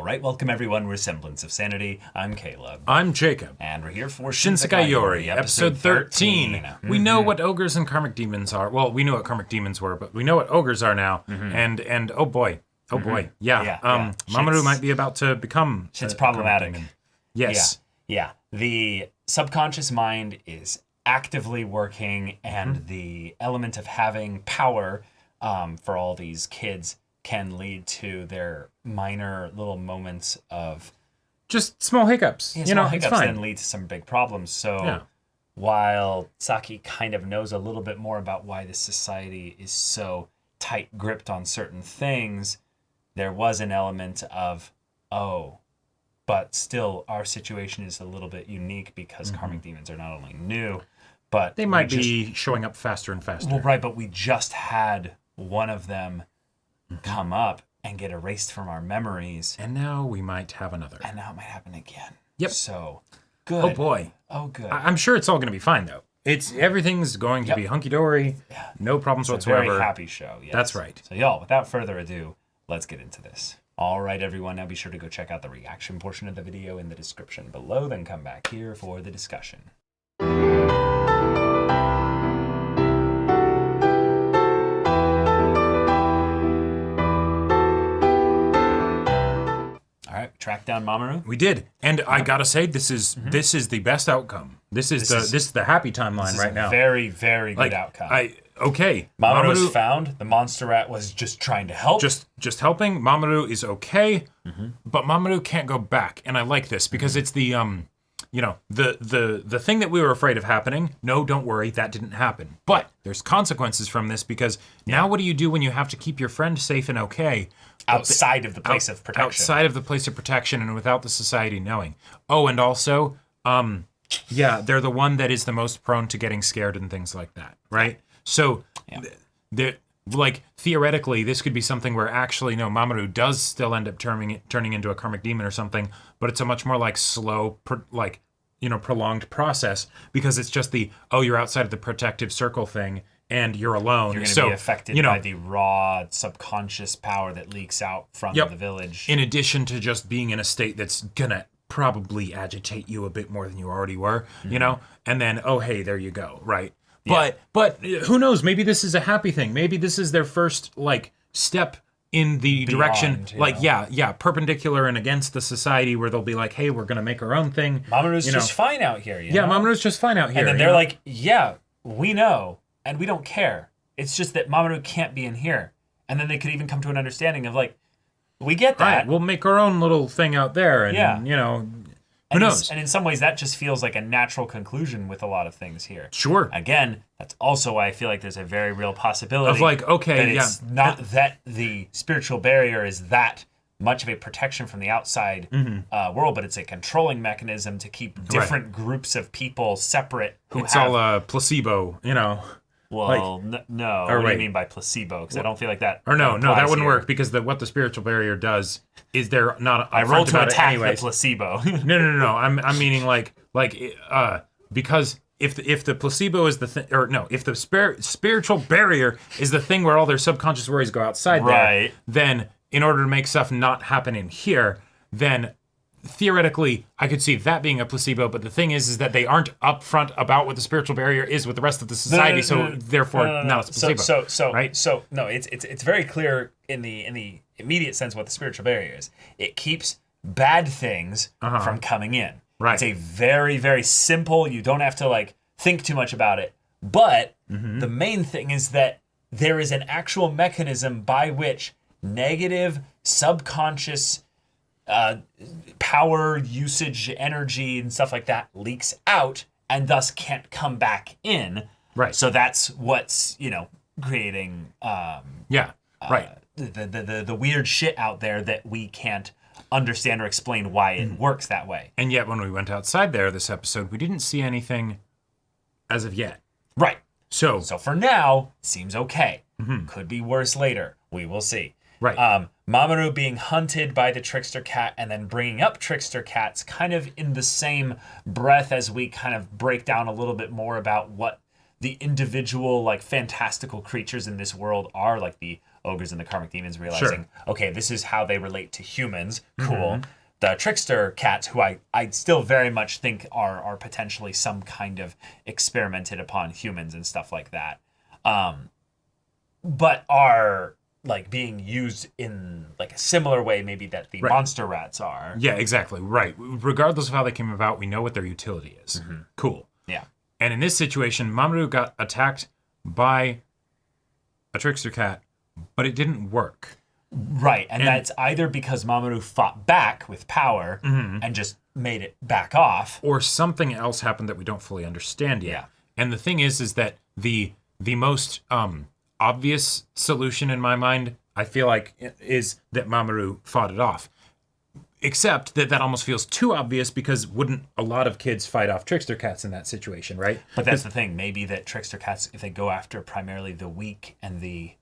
right, welcome everyone. We're Semblance of Sanity. I'm Caleb. I'm Jacob. And we're here for Shinsekai Yori, episode 13. Mm-hmm. We know what ogres and karmic demons are. Well, we knew what karmic demons were, but we know what ogres are now. Mm-hmm. And oh boy. Yeah. Mamoru might be about to become Shit's problematic. Yes. Yeah. The subconscious mind is actively working, and the element of having power for all these kids can lead to their minor little moments of just small hiccups. Yeah, small hiccups it's fine. then lead to some big problems. So while Saki kind of knows a little bit more about why this society is so tight gripped on certain things, there was an element of, but still our situation is a little bit unique because karmic demons are not only new, but they might be showing up faster and faster. Well, right, but we just had one of them come up and get erased from our memories. And now we might have another. And now it might happen again. Yep. So, good. Oh, boy. Oh, good. I'm sure it's all going to be fine, though. Everything's going to be hunky-dory. Yeah. No problems whatsoever. It's a very happy show, yes. That's right. So, y'all, without further ado, let's get into this. All right, everyone. Now be sure to go check out the reaction portion of the video in the description below. Then come back here for the discussion. All right, track down Mamoru. We did, and I gotta say, this is the best outcome. This is the happy timeline right now. Very, very good outcome. Mamoru found. The monster rat was just trying to help. Just helping. Mamoru is okay, but Mamoru can't go back, and I like this because it's the the thing that we were afraid of happening. No, don't worry, that didn't happen. But there's consequences from this because now what do you do when you have to keep your friend safe and okay? Outside of the place of protection. Outside of the place of protection and without the society knowing. Oh, and also, they're the one that is the most prone to getting scared and things like that, right? So, theoretically, this could be something where actually, no, Mamoru does still end up turning into a karmic demon or something, but it's a much more slow, prolonged process because it's just you're outside of the protective circle thing and you're alone. You're going to be affected by the raw subconscious power that leaks out from the village. In addition to just being in a state that's going to probably agitate you a bit more than you already were, and then, hey, there you go, right? Yeah. But who knows? Maybe this is a happy thing. Maybe this is their first step in the direction, perpendicular and against the society where they'll be like, hey, we're going to make our own thing. Mamoru's just fine out here. Mamoru's just fine out here. And then they're like, we know, and we don't care. It's just that Mamoru can't be in here. And then they could even come to an understanding of we get that. Right, we'll make our own little thing out there, and who knows? And in some ways, that just feels like a natural conclusion with a lot of things here. Sure. Again, that's also why I feel like there's a very real possibility of it's not that the spiritual barrier is that much of a protection from the outside world, but it's a controlling mechanism to keep different groups of people separate. It's all a placebo, Well, no. What do you mean by placebo? Because I don't feel like that. Or no, that wouldn't work because what the spiritual barrier does is they're not. I roll to attack the placebo. No. I'm meaning because if the placebo is the thing, or no, if the spiritual barrier is the thing where all their subconscious worries go outside there, then in order to make stuff not happen in here, then theoretically, I could see that being a placebo, but the thing is that they aren't upfront about what the spiritual barrier is with the rest of the society, so therefore, now it's a placebo. Right? So no, it's very clear in the immediate sense what the spiritual barrier is. It keeps bad things from coming in. Right. It's a very, very simple. You don't have to think too much about it. But the main thing is that there is an actual mechanism by which negative subconscious power usage, energy, and stuff like that leaks out and thus can't come back in. Right. So that's what's creating the weird shit out there that we can't understand or explain why it works that way. And yet, when we went outside there this episode, we didn't see anything as of yet. Right. So for now, seems okay. Could be worse later. We will see. Right. Mamoru being hunted by the Trickster Cat and then bringing up Trickster Cats kind of in the same breath as we kind of break down a little bit more about what the individual fantastical creatures in this world are, like the ogres and the karmic demons realizing, okay, this is how they relate to humans. Cool. The trickster cats, who I still very much think are potentially some kind of experimented upon humans and stuff like that, but are like being used in like a similar way maybe that the monster rats are. Yeah, exactly. Right. Regardless of how they came about, we know what their utility is. Cool. Yeah. And in this situation, Mamoru got attacked by a trickster cat, but it didn't work. Right, and that's either because Mamoru fought back with power and just made it back off, or something else happened that we don't fully understand yet. Yeah. And the thing is that the most obvious solution in my mind, I feel like, is that Mamoru fought it off. Except that almost feels too obvious, because wouldn't a lot of kids fight off trickster cats in that situation, right? But that's the thing. Maybe that trickster cats, if they go after primarily the weak and the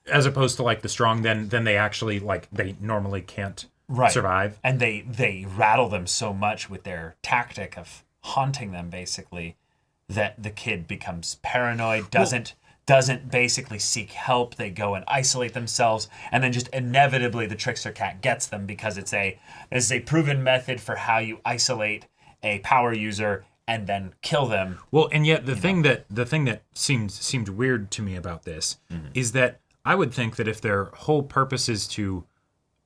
as opposed to like the strong, then they actually like they normally can't survive. And they rattle them so much with their tactic of haunting them, basically, that the kid becomes paranoid, doesn't basically seek help. They go and isolate themselves, and then just inevitably the trickster cat gets them, because this is a proven method for how you isolate a power user and then kill them. Well, and yet the thing that seemed weird to me about this is that I would think that if their whole purpose is to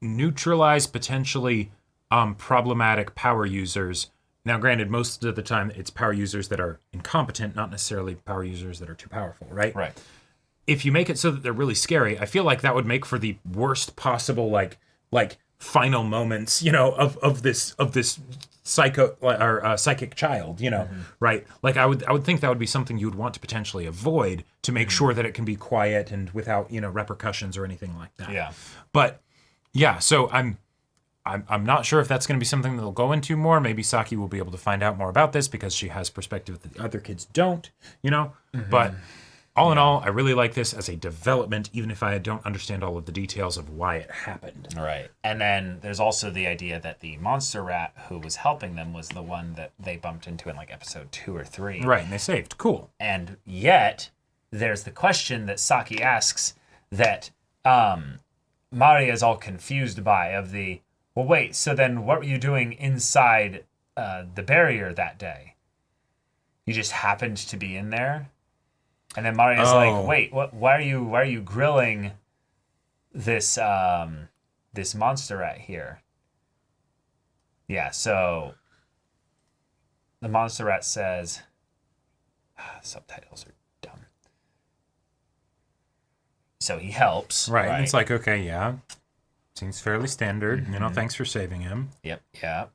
neutralize potentially problematic power users. Now, granted, most of the time it's power users that are incompetent, not necessarily power users that are too powerful, right? Right. If you make it so that they're really scary, I feel like that would make for the worst possible like final moments, of this psychic child, right? Like I would think that would be something you would want to potentially avoid to make sure that it can be quiet and without repercussions or anything like that. Yeah. But yeah, so I'm not sure if that's going to be something that they'll go into more. Maybe Saki will be able to find out more about this because she has perspective that the other kids don't, But all in all, I really like this as a development, even if I don't understand all of the details of why it happened. Right. And then there's also the idea that the monster rat who was helping them was the one that they bumped into in like episode 2 or 3. Right, and they saved. Cool. And yet, there's the question that Saki asks that Maria is all confused by, of the, well, wait, so then what were you doing inside the barrier that day? You just happened to be in there? And then Maria's like, wait, what? Why are you grilling this this monster rat here? Yeah, so the monster rat says, subtitles are dumb. So he helps. Right. And it's like, okay, yeah. Seems fairly standard. Thanks for saving him. Yep, yeah.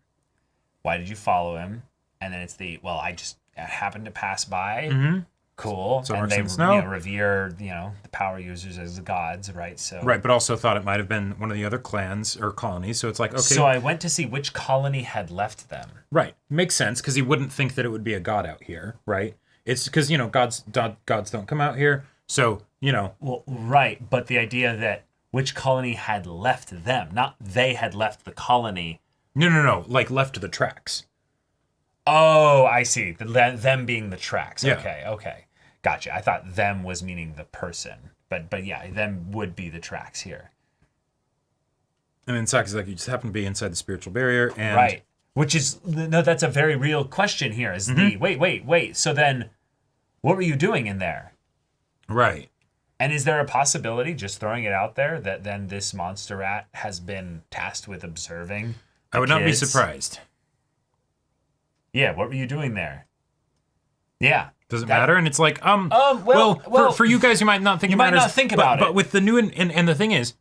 Why did you follow him? And then it's I just happened to pass by. Mm-hmm. Cool. So and they revere, the power users as the gods, right? So right, but also thought it might have been one of the other clans or colonies. So it's like, okay. So I went to see which colony had left them. Right. Makes sense, because he wouldn't think that it would be a god out here, right? It's because, gods don't come out here. So, Well, right. But the idea that which colony had left them, not they had left the colony. No. Like left to the tracks. Oh, I see. Them being the tracks. Yeah. Okay. Gotcha. I thought them was meaning the person. But yeah, them would be the tracks here. And then Saki's like, you just happen to be inside the spiritual barrier. And right. Which is, no, that's a very real question here. Is the, wait. So then, what were you doing in there? Right. And is there a possibility, just throwing it out there, that then this monster rat has been tasked with observing the I would not be kids? surprised. Yeah, what were you doing there? Yeah. Does it matter? And it's like, well, for you guys, you might not think you it might matters. not think about it. But with the new, and the thing is,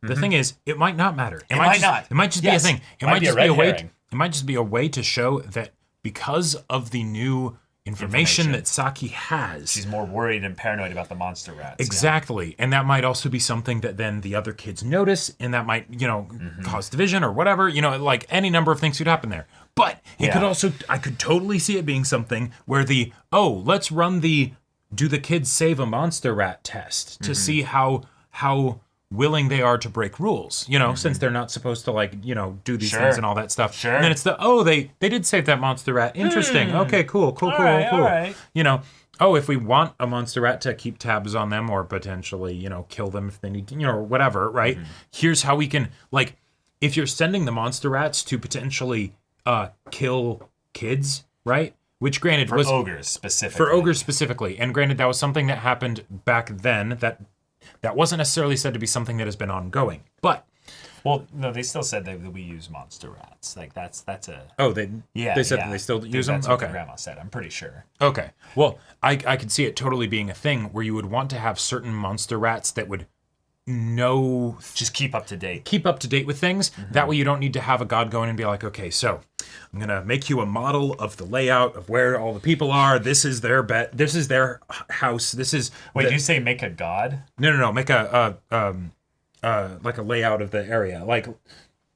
it might not matter. It might not. It might just be a thing. It might just be a way. It might just be a way to show that because of the new information that Saki has, she's more worried and paranoid about the monster rats. Exactly. Yeah. And that might also be something that then the other kids notice, and that might, cause division or whatever, like any number of things could happen there. But it could also, I could totally see it being something where let's run do the kids save a monster rat test to see how willing they are to break rules, since they're not supposed to do these things and all that stuff. Sure. And then it's they did save that monster rat. Interesting. Okay, cool. All right. oh, if we want a monster rat to keep tabs on them or potentially, kill them if they need to, or whatever, right? Here's how we can, like, if you're sending the monster rats to potentially kill kids, right? Which, granted, for ogres specifically. And granted, that was something that happened back then that wasn't necessarily said to be something that has been ongoing. But... Well, no, they still said that we use monster rats. Like, that's a... Oh, they said that they still use them? That's what my grandma said. I'm pretty sure. Okay. Well, I could see it totally being a thing where you would want to have certain monster rats that would know... Just keep up to date. Keep up to date with things. That way you don't need to have a god go in and be like, okay, so I'm going to make you a model of the layout of where all the people are. This is their bed. This is their house. This is... Wait, did you say make a god? No. Make like a layout of the area, like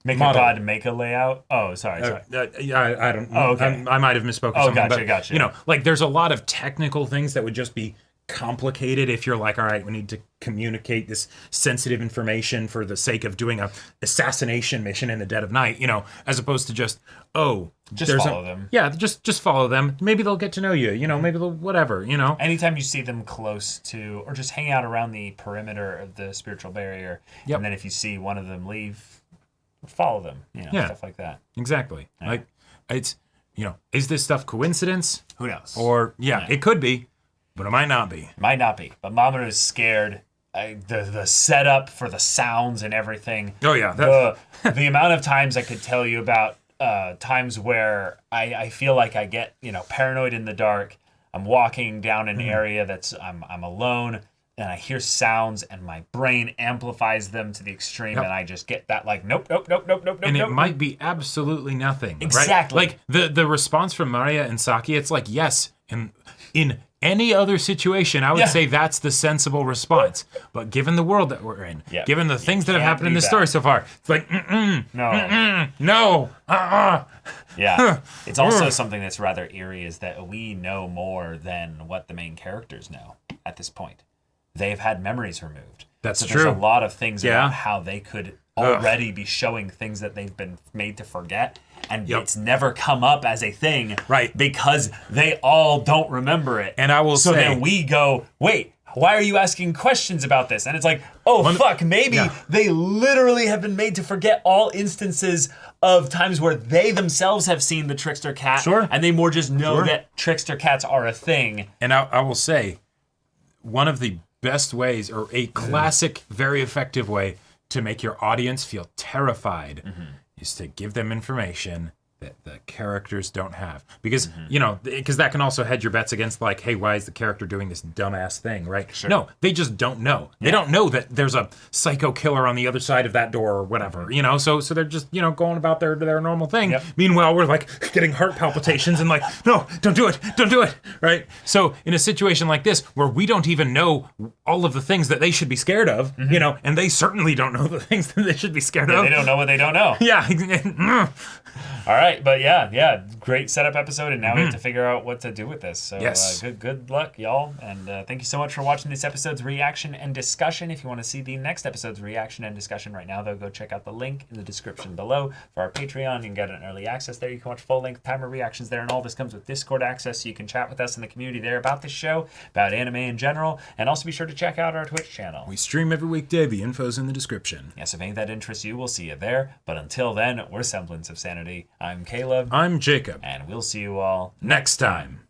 make model. A god make a layout. Oh, sorry. I don't. Oh, okay. I might have misspoke. Oh, something, gotcha. But, like there's a lot of technical things that would just be complicated if you're like, all right, we need to communicate this sensitive information for the sake of doing a assassination mission in the dead of night, as opposed to just follow them. Yeah, just follow them. Maybe they'll get to know you, maybe they'll whatever, Anytime you see them close to or just hang out around the perimeter of the spiritual barrier, and then if you see one of them leave, follow them, stuff like that. Exactly. Yeah. Like it's is this stuff coincidence? Who knows? Or it could be. But it might not be. Might not be. But Mamoru is scared. The setup for the sounds and everything. Oh, yeah. The amount of times I could tell you about times where I feel like I get, paranoid in the dark. I'm walking down an area I'm alone, and I hear sounds, and my brain amplifies them to the extreme, and I just get that, like, nope. And it might be absolutely nothing. Exactly. Right? Like, the response from Maria and Saki, it's like, yes, in any other situation, I would say that's the sensible response. But given the world that we're in, given the things that have happened in this story so far, it's like, no. Yeah. It's also something that's rather eerie is that we know more than what the main characters know at this point. They've had memories removed. That's true. There's a lot of things about how they could already be showing things that they've been made to forget. And it's never come up as a thing. Right. Because they all don't remember it. And I will say... So then we go, wait, why are you asking questions about this? And it's like, maybe they literally have been made to forget all instances of times where they themselves have seen the Trickster Cat. Sure. And they more just know that Trickster Cats are a thing. And I will say, one of the best ways, or a classic, very effective way to make your audience feel terrified is to give them information that the characters don't have. Because, because that can also hedge your bets against like, hey, why is the character doing this dumbass thing, right? Sure. No, they just don't know. They don't know that there's a psycho killer on the other side of that door or whatever, so they're just, going about their normal thing. Yep. Meanwhile, we're like getting heart palpitations and like, no, don't do it, right? So in a situation like this, where we don't even know all of the things that they should be scared of, and they certainly don't know the things that they should be scared of. They don't know what they don't know. Yeah. All right, but great setup episode, and now we have to figure out what to do with this. So good luck, y'all, and thank you so much for watching this episode's reaction and discussion. If you want to see the next episode's reaction and discussion right now, though, go check out the link in the description below for our Patreon. You can get an early access there. You can watch full-length timer reactions there, and all this comes with Discord access, so you can chat with us in the community there about this show, about anime in general, and also be sure to check out our Twitch channel. We stream every weekday. The info's in the description. Yes, if any of that interests you, we'll see you there. But until then, we're Semblance of Sanity. I'm Caleb. I'm Jacob. And we'll see you all next time.